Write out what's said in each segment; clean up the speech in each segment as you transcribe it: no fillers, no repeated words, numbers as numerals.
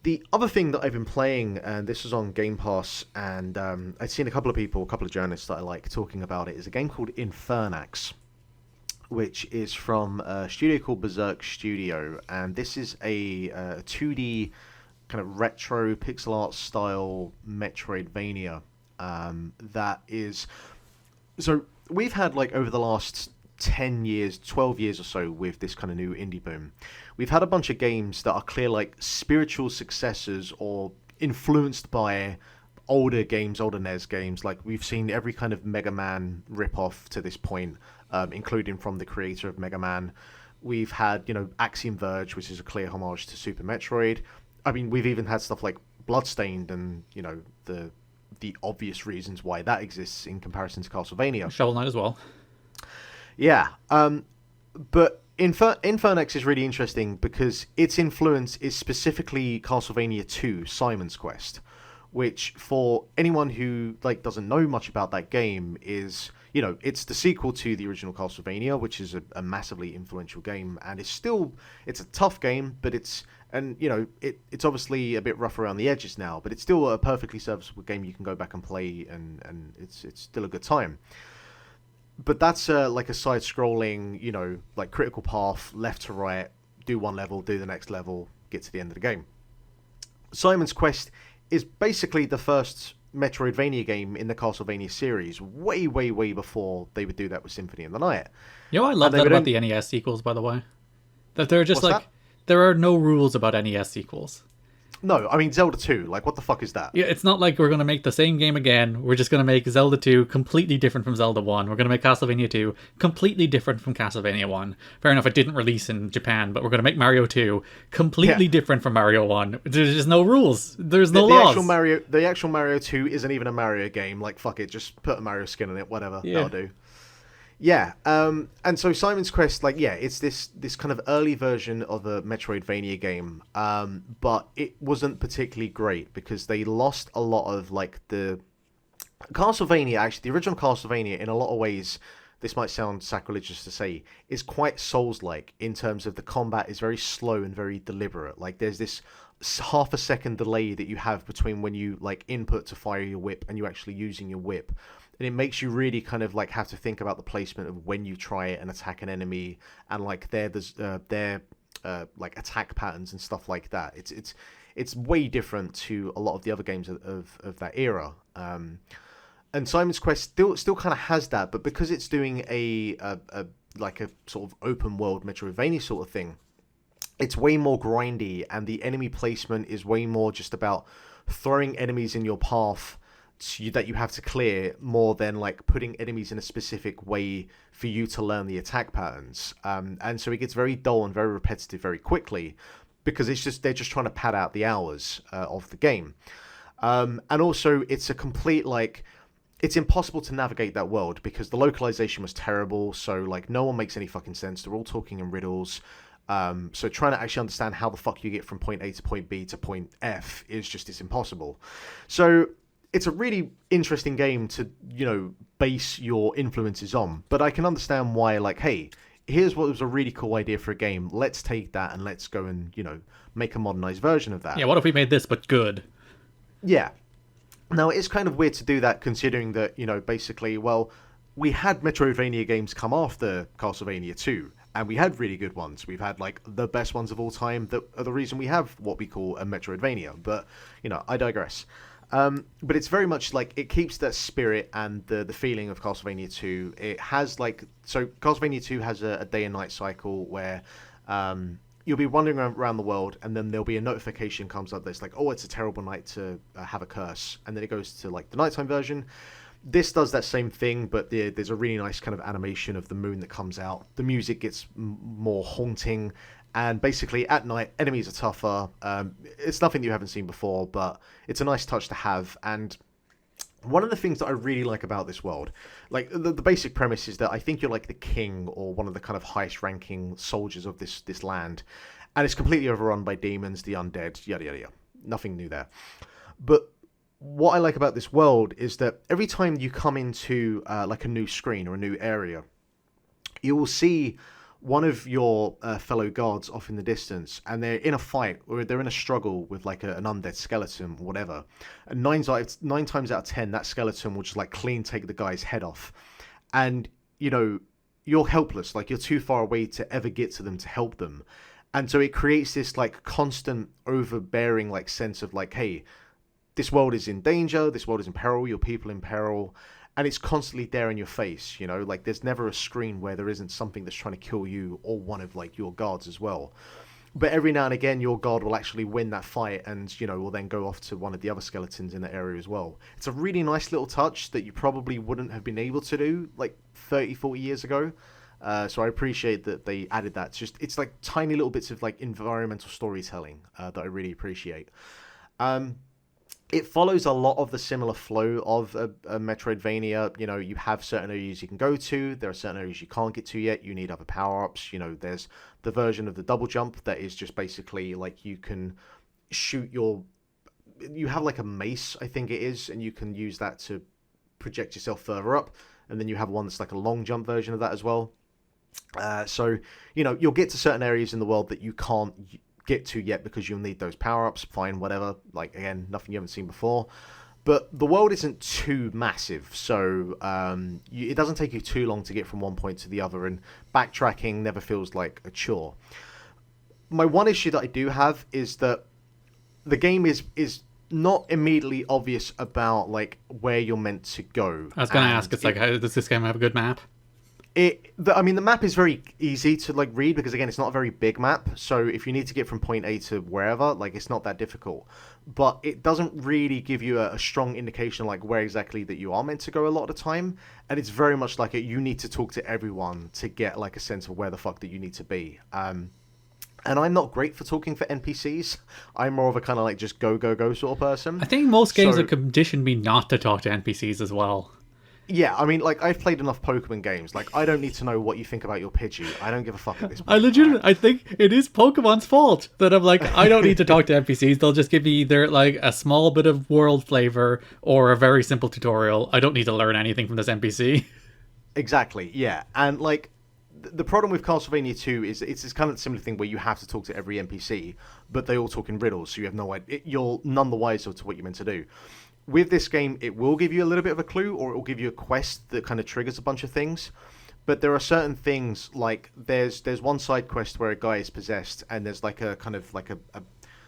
The other thing that I've been playing, and this was on Game Pass, and I'd seen a couple of people, a couple of journalists that I like talking about it, is a game called Infernax, which is from a studio called Berserk Studio, and this is a 2D kind of retro pixel art style Metroidvania that is so we've had like over the last 10 years, 12 years or so with this kind of new indie boom. We've had a bunch of games that are clear like spiritual successors or influenced by older games, older NES games. Like we've seen every kind of Mega Man ripoff to this point, including from the creator of Mega Man. We've had, Axiom Verge, which is a clear homage to Super Metroid. I mean, we've even had stuff like Bloodstained and, the obvious reasons why that exists in comparison to Castlevania. Shovel Knight as well. Yeah, but Infernax is really interesting because its influence is specifically Castlevania 2, Simon's Quest, which for anyone who doesn't know much about that game is, it's the sequel to the original Castlevania, which is a massively influential game, and it's a tough game, but it's obviously a bit rough around the edges now, but it's still a perfectly serviceable game you can go back and play, and it's still a good time. But that's like a side-scrolling, like critical path, left to right, do one level, do the next level, get to the end of the game. Simon's Quest is basically the first Metroidvania game in the Castlevania series, way, way, way before they would do that with Symphony of the Night. I love that about the NES sequels, by the way. That they're just there are no rules about NES sequels. No, I mean, Zelda 2, what the fuck is that? Yeah, it's not like we're going to make the same game again. We're just going to make Zelda 2 completely different from Zelda 1. We're going to make Castlevania 2 completely different from Castlevania 1. Fair enough, it didn't release in Japan, but we're going to make Mario 2 completely different from Mario 1. There's just no rules. There's no laws. The actual Mario 2 isn't even a Mario game. Fuck it, just put a Mario skin on it, whatever. Yeah. That'll do. Yeah, and so Simon's Quest, it's this kind of early version of a Metroidvania game, but it wasn't particularly great because they lost a lot of, the Castlevania, actually, the original Castlevania, in a lot of ways, this might sound sacrilegious to say, is quite Souls-like in terms of the combat is very slow and very deliberate. There's this half a second delay that you have between when you, input to fire your whip and you actually using your whip. And it makes you really kind of have to think about the placement of when you try and attack an enemy and their attack patterns and stuff like that. It's way different to a lot of the other games of that era. And Simon's Quest still kind of has that, but because it's doing a sort of open world Metroidvania sort of thing, it's way more grindy, and the enemy placement is way more just about throwing enemies in your path that you have to clear more than putting enemies in a specific way for you to learn the attack patterns. And so it gets very dull and very repetitive very quickly because they're just trying to pad out the hours of the game. And also it's a complete it's impossible to navigate that world because the localization was terrible. So no one makes any fucking sense. They're all talking in riddles. So trying to actually understand how the fuck you get from point A to point B to point F it's impossible. So it's a really interesting game to, base your influences on. But I can understand why, hey, here's what was a really cool idea for a game. Let's take that and let's go and, make a modernized version of that. Yeah, what if we made this but good? Yeah. Now, it's kind of weird to do that considering that, basically, well, we had Metroidvania games come after Castlevania 2. And we had really good ones. We've had, the best ones of all time that are the reason we have what we call a Metroidvania. But, I digress. But it's very much it keeps that spirit and the feeling of Castlevania 2. It has so Castlevania 2 has a day and night cycle where you'll be wandering around the world and then there'll be a notification comes up that's oh, it's a terrible night to have a curse, and then it goes to the nighttime version. This does that same thing, but there's a really nice kind of animation of the moon that comes out. The music gets more haunting. And basically, at night, enemies are tougher. It's nothing you haven't seen before, but it's a nice touch to have. And one of the things that I really like about this world, the basic premise is that I think you're the king or one of the kind of highest-ranking soldiers of this land. And it's completely overrun by demons, the undead, yada, yada, yada. Nothing new there. But what I like about this world is that every time you come into a new screen or a new area, you will see one of your fellow guards off in the distance, and they're in a fight or they're in a struggle with like an undead skeleton or whatever, and nine times out of 10 that skeleton will just like clean take the guy's head off, and you know you're helpless, like you're too far away to ever get to them to help them. And so it creates this like constant overbearing like sense of like, hey, this world is in danger, this world is in peril, your people in peril, and it's constantly there in your face, you know, like there's never a screen where there isn't something that's trying to kill you or one of like your guards as well. But every now and again your guard will actually win that fight and, you know, will then go off to one of the other skeletons in the area as well. It's a really nice little touch that you probably wouldn't have been able to do like 30, 40 years ago. So I appreciate that they added that. It's like tiny little bits of like environmental storytelling that I really appreciate. It follows a lot of the similar flow of a Metroidvania. You know, you have certain areas you can go to. There are certain areas you can't get to yet. You need other power-ups. You know, there's the version of the double jump that is just basically like you can shoot your... You have like a mace, I think it is, and you can use that to project yourself further up. And then you have one that's like a long jump version of that as well. So, you know, you'll get to certain areas in the world that you can't get to yet because you'll need those power-ups, fine, whatever, like again, nothing you haven't seen before, but the world isn't too massive, so it doesn't take you too long to get from one point to the other, and backtracking never feels like a chore. My one issue that I do have is that the game is not immediately obvious about like where you're meant to go. I was going to ask, it's like, how does this game have a good map? I mean, the map is very easy to like read because again, it's not a very big map. So if you need to get from point A to wherever, like it's not that difficult. But it doesn't really give you a strong indication like where exactly that you are meant to go a lot of the time. And it's very much like you need to talk to everyone to get like a sense of where the fuck that you need to be. And I'm not great for talking for NPCs. I'm more of a kind of like just go sort of person. I think most games have conditioned me not to talk to NPCs as well. Yeah, I mean, like, I've played enough Pokemon games. Like, I don't need to know what you think about your Pidgey. I don't give a fuck at this point. I think it is Pokemon's fault that I'm like, I don't need to talk to NPCs. They'll just give me either, like, a small bit of world flavor or a very simple tutorial. I don't need to learn anything from this NPC. Exactly, yeah. And, like, the problem with Castlevania 2 is it's this kind of similar thing where you have to talk to every NPC, but they all talk in riddles, so you have no idea. You're none the wiser to what you're meant to do. With this game, it will give you a little bit of a clue, or it will give you a quest that kind of triggers a bunch of things. But there are certain things, like there's one side quest where a guy is possessed, and there's like a kind of like a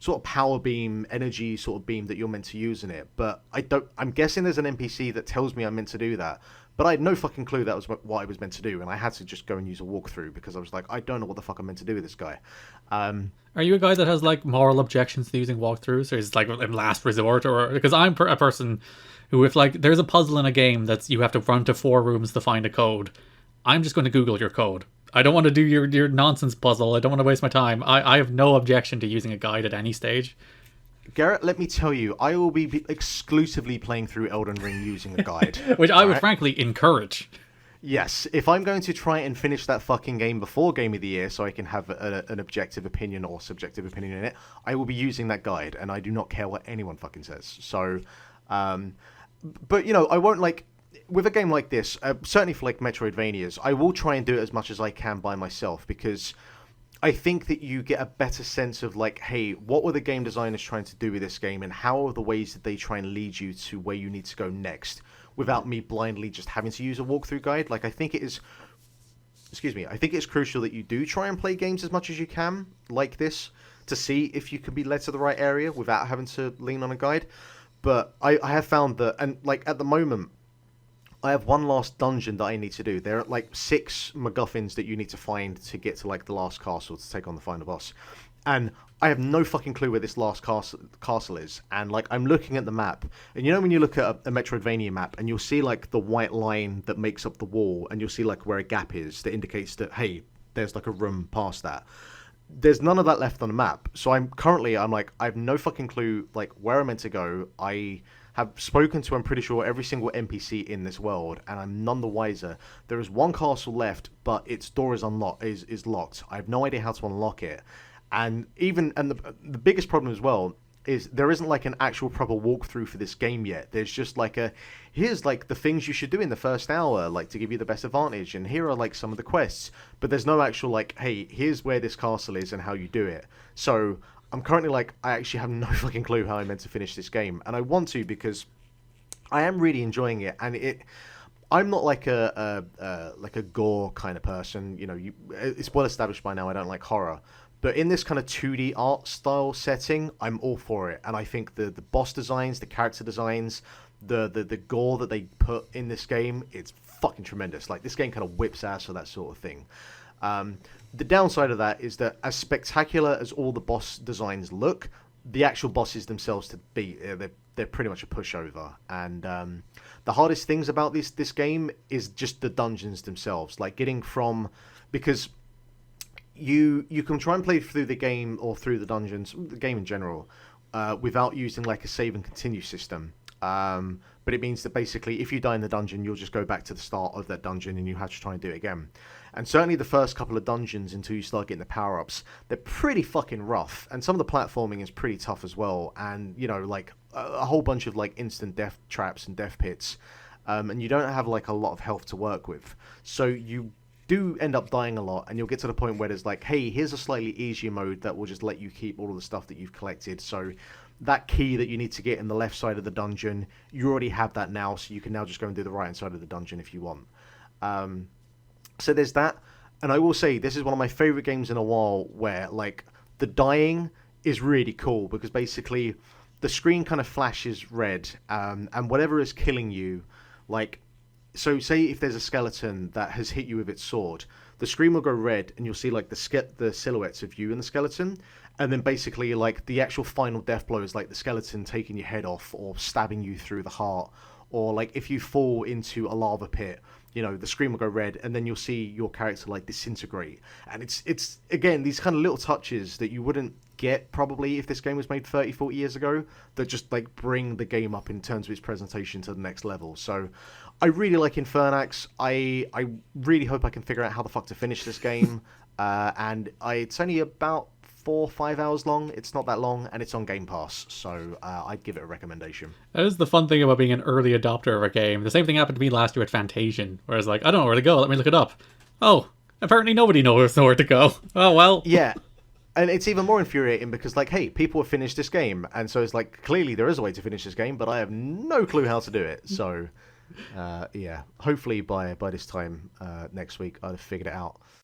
sort of power beam, energy sort of beam that you're meant to use in it. But I'm guessing there's an NPC that tells me I'm meant to do that. But I had no fucking clue that was what I was meant to do, and I had to just go and use a walkthrough because I was like, I don't know what the fuck I'm meant to do with this guy. Are you a guy that has like moral objections to using walkthroughs, or is it like in last resort? Or because I'm a person who, if like there's a puzzle in a game that's you have to run to 4 rooms to find a code, I'm just going to Google your code. I don't want to do your nonsense puzzle. I don't want to waste my time. I have no objection to using a guide at any stage. Garrett, let me tell you, I will be exclusively playing through Elden Ring using a guide. Which I would frankly encourage. Yes, if I'm going to try and finish that fucking game before Game of the Year so I can have an objective opinion or subjective opinion in it, I will be using that guide, and I do not care what anyone fucking says. So, but, you know, I won't, like, with a game like this, certainly for, like, Metroidvanias, I will try and do it as much as I can by myself, because I think that you get a better sense of, like, hey, what were the game designers trying to do with this game, and how are the ways that they try and lead you to where you need to go next, without me blindly just having to use a walkthrough guide. Like, I think it is... I think it's crucial that you do try and play games as much as you can, like this, to see if you can be led to the right area without having to lean on a guide. But I have found that, and, like, at the moment, I have one last dungeon that I need to do. There are, like, 6 MacGuffins that you need to find to get to, like, the last castle to take on the final boss. And I have no fucking clue where this last castle is. And, like, I'm looking at the map. And you know when you look at a Metroidvania map and you'll see, like, the white line that makes up the wall, and you'll see, like, where a gap is that indicates that, hey, there's, like, a room past that. There's none of that left on the map. So I'm like, I have no fucking clue, like, where I'm meant to go. I have spoken to, I'm pretty sure, every single NPC in this world, and I'm none the wiser. There is one castle left, but its door is locked. I have no idea how to unlock it. And the biggest problem as well is there isn't like an actual proper walkthrough for this game yet. There's just like here's like the things you should do in the first hour, like to give you the best advantage, and here are like some of the quests. But there's no actual like, hey, here's where this castle is and how you do it. So I'm currently like, I actually have no fucking clue how I'm meant to finish this game, and I want to because I am really enjoying it, and I'm not like a gore kind of person. You know, it's well established by now I don't like horror. But in this kind of 2D art style setting, I'm all for it. And I think the boss designs, the character designs, the gore that they put in this game, it's fucking tremendous. Like, this game kind of whips ass for that sort of thing. The downside of that is that as spectacular as all the boss designs look, the actual bosses themselves to beat, they're pretty much a pushover. And the hardest things about this game is just the dungeons themselves. Like, getting from... Because... You can try and play through the game or through the dungeons, the game in general, without using like a save and continue system. But it means that basically if you die in the dungeon, you'll just go back to the start of that dungeon and you have to try and do it again. And certainly the first couple of dungeons until you start getting the power-ups, they're pretty fucking rough. And some of the platforming is pretty tough as well. And, you know, like a whole bunch of like instant death traps and death pits. And you don't have like a lot of health to work with. So you do end up dying a lot, and you'll get to the point where there's like, hey, here's a slightly easier mode that will just let you keep all of the stuff that you've collected. So that key that you need to get in the left side of the dungeon, you already have that now, so you can now just go and do the right hand side of the dungeon if you want. So there's that. And I will say, this is one of my favorite games in a while where like the dying is really cool, because basically the screen kind of flashes red, and whatever is killing you, like, so say if there's a skeleton that has hit you with its sword, the screen will go red and you'll see like the silhouettes of you and the skeleton, and then basically like the actual final death blow is like the skeleton taking your head off or stabbing you through the heart, or like if you fall into a lava pit, you know, the screen will go red and then you'll see your character like disintegrate. And it's again these kind of little touches that you wouldn't get probably if this game was made 30-40 years ago, that just like bring the game up in terms of its presentation to the next level. So I really like Infernax. I really hope I can figure out how the fuck to finish this game. And it's only about 4 or 5 hours long. It's not that long, and it's on Game Pass, so I'd give it a recommendation. That is the fun thing about being an early adopter of a game. The same thing happened to me last year at Fantasian, where I was like, I don't know where to go, let me look it up. Oh, apparently nobody knows where to go. Oh, well. Yeah. And it's even more infuriating because, like, hey, people have finished this game, and so it's like, clearly there is a way to finish this game, but I have no clue how to do it. So, yeah, hopefully by this time next week I'd have figured it out.